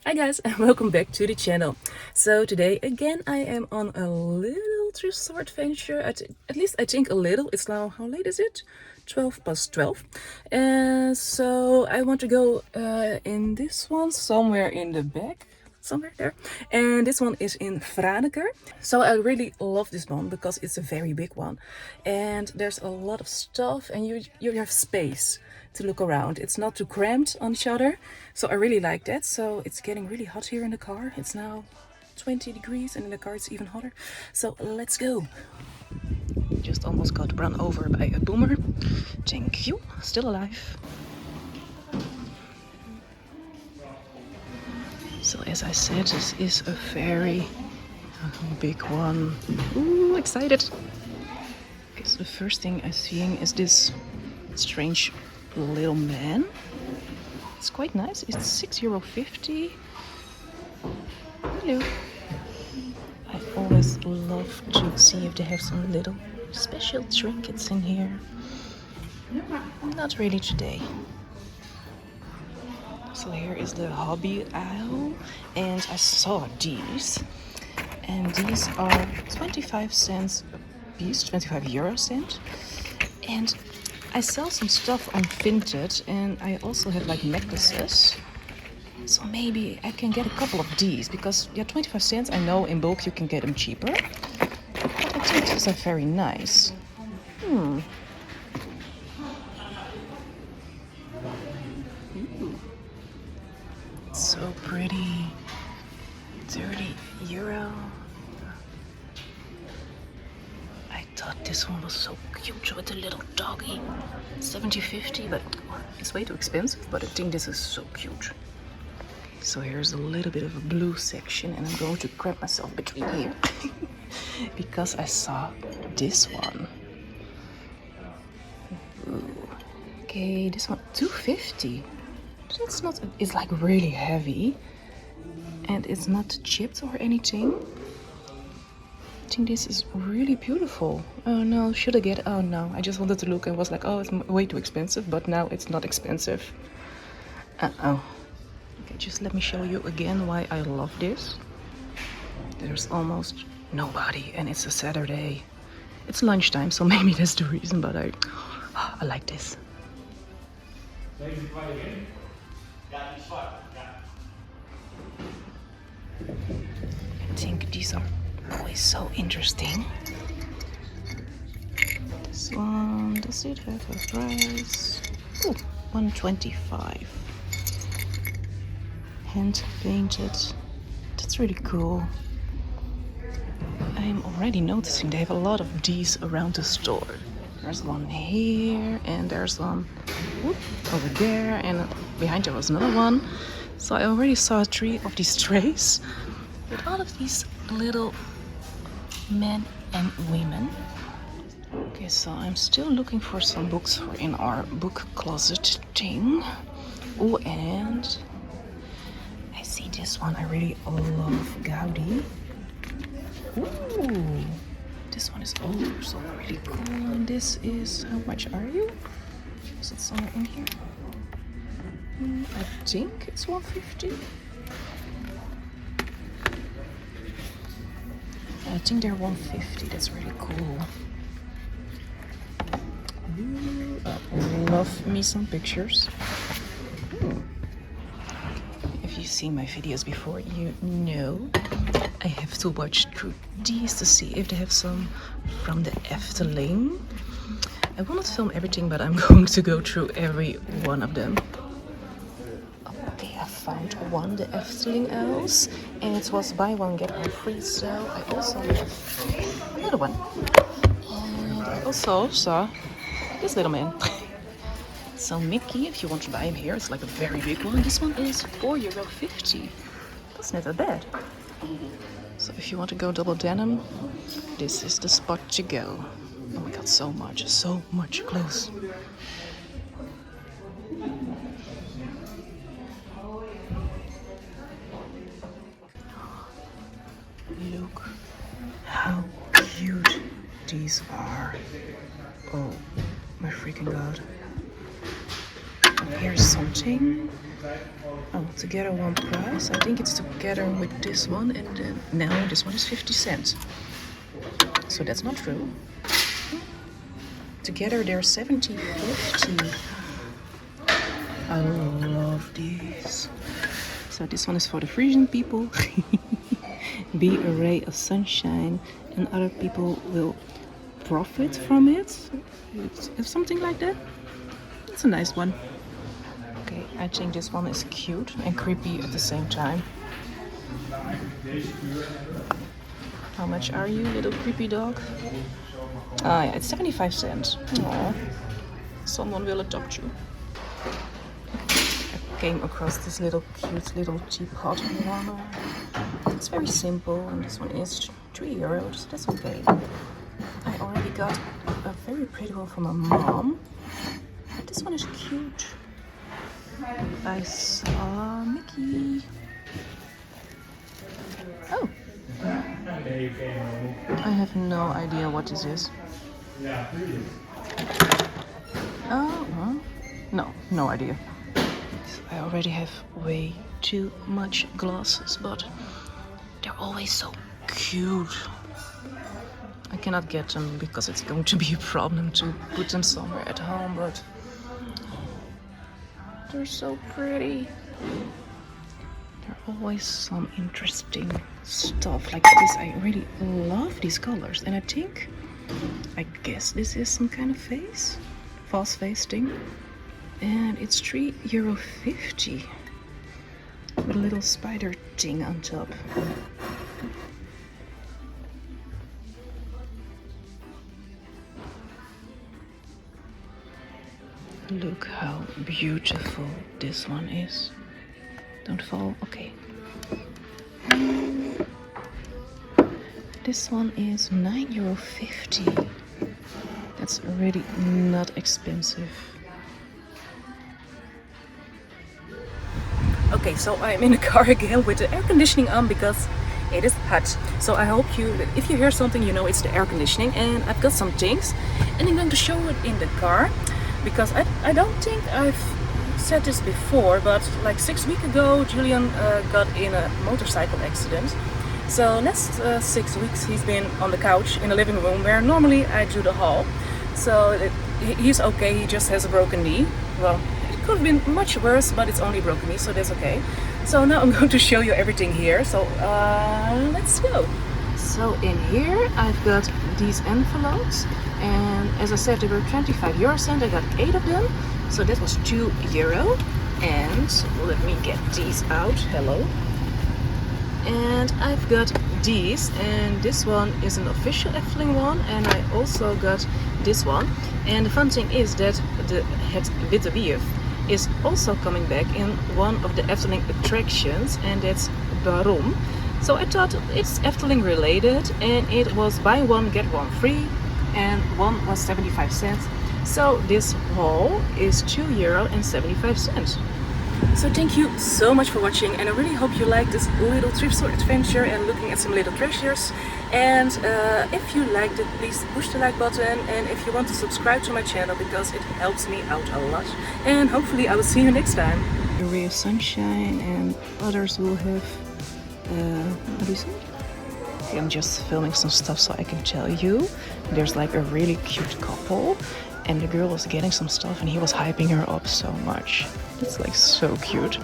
Hi guys, and welcome back to the channel. So today again I am on a little thrift store adventure. At least I think a little. It's now, how late is it? 12 past 12. So I want to go in this one somewhere in the back. Somewhere there. And this one is in Franeker. So I really love this one because it's a very big one. And there's a lot of stuff and you have space to look around. It's not too cramped on each other. So I really like that. So it's getting really hot here in the car. It's now 20 degrees and in the car it's even hotter. So let's go. Just almost got run over by a boomer. Thank you. Still alive. So as I said, this is a very big one. Ooh, excited. Okay, so the first thing I'm seeing is this strange little man. It's quite nice. It's €6.50. Hello. I always love to see if they have some little special trinkets in here. Not really today. So here is the hobby aisle, and I saw these, and these are 25 cents a piece, 25 euro cent. And I sell some stuff on Vinted, and I also have like necklaces. So maybe I can get a couple of these, because yeah, 25 cents, I know in bulk you can get them cheaper. But I think these are very nice. Ooh. So pretty. 30 euro. I thought this one was so cute with the little doggy. 70-50, but it's way too expensive, but I think this is so cute. So here's a little bit of a blue section, and I'm going to grab myself between here because I saw this one. Ooh. Okay, this one $2.50. That's not, it's like really heavy, and it's not chipped or anything. I think this is really beautiful. Oh no, should I get it? Oh no, I just wanted to look and was like, oh, it's way too expensive, but now it's not expensive. Uh-oh. Okay, just let me show you again why I love this. There's almost nobody, and it's a Saturday. It's lunchtime, so maybe that's the reason, but I like this. I think these are always so interesting. This one, does it have a price? Ooh, $1.25. Hand painted. That's really cool. I'm already noticing they have a lot of these around the store. There's one here, and there's one over there, and behind there was another one. So I already saw 3 of these trays with all of these little men and women. Okay, so I'm still looking for some books for in our book closet thing. Oh, and I see this one. I really love Gaudi. Ooh, this one is also really cool. And this is, how much are you? Is it somewhere in here? I think it's $1.50. I think they're $1.50. That's really cool. Ooh, I love me some pictures. If you've seen my videos before, you know I have to watch through these to see if they have some from the Efteling. I will not film everything, but I'm going to go through every one of them. Okay, I found one, the Efteling owls, and it was buy one get one free, so I also have another one. And I also saw this little man. So Mickey, if you want to buy him here, it's like a very big one. This one is €4.50. That's not that bad. So if you want to go double denim, this is the spot to go. Oh my god, so much clothes. Look how cute these are. Oh my freaking god. And here's something Oh, together one price. I think it's together with this one, and then no, this one is 50 cents. So that's not true. Together they're 70.50. I love these. So this one is for the Frisian people. Be a ray of sunshine, and other people will profit from it. It's something like that. It's a nice one. Okay, I think this one is cute and creepy at the same time. How much are you, little creepy dog? Ah, yeah, it's 75 cents. Aww. Someone will adopt you. I came across this little cute little teapot warmer. It's very simple, and this one is €3. That's okay. I already got a very pretty one from my mom. But this one is cute. I saw Mickey. Oh. I have no idea what this is. Oh, no idea. I already have way too much glasses, but they're always so cute. I cannot get them because it's going to be a problem to put them somewhere at home, but they're so pretty. There are always some interesting stuff like this. I really love these colors, and I guess this is some kind of false face thing. And it's €3.50 with a little spider thing on top. Look how beautiful this one is. Don't fall. Okay. This one is €9.50. That's really not expensive. Okay, so I'm in the car again with the air conditioning on because it is hot. So I hope if you hear something, you know it's the air conditioning. And I've got some things, and I'm going to show it in the car because I don't think I've said this before, but like 6 weeks ago, Julian got in a motorcycle accident. So last 6 weeks he's been on the couch in the living room where normally I do the haul. So he's okay. He just has a broken knee. Well, it could have been much worse, but it's only broken knee, so that's okay. So now I'm going to show you everything here. So let's go. So in here I've got these envelopes, and as I said, they were 25 cents. I got 8 of them, so that was €2. And let me get these out. Hello. And I've got these, and this one is an official Efteling one, and I also got this one. And the fun thing is that the Het Witte Wief is also coming back in one of the Efteling attractions, and that's Baron. So I thought it's Efteling related, and it was buy one get one free, and one was 75 cents. So this haul is €2.75. So thank you so much for watching, and I really hope you like this little thrift store adventure and looking at some little treasures. And if you liked it, please push the like button, and if you want to subscribe to my channel because it helps me out a lot. And hopefully I will see you next time. A ray of sunshine, and others will have what do you say? Okay, I'm just filming some stuff so I can tell you. There's like a really cute couple, and the girl was getting some stuff and he was hyping her up so much. It's like so cute.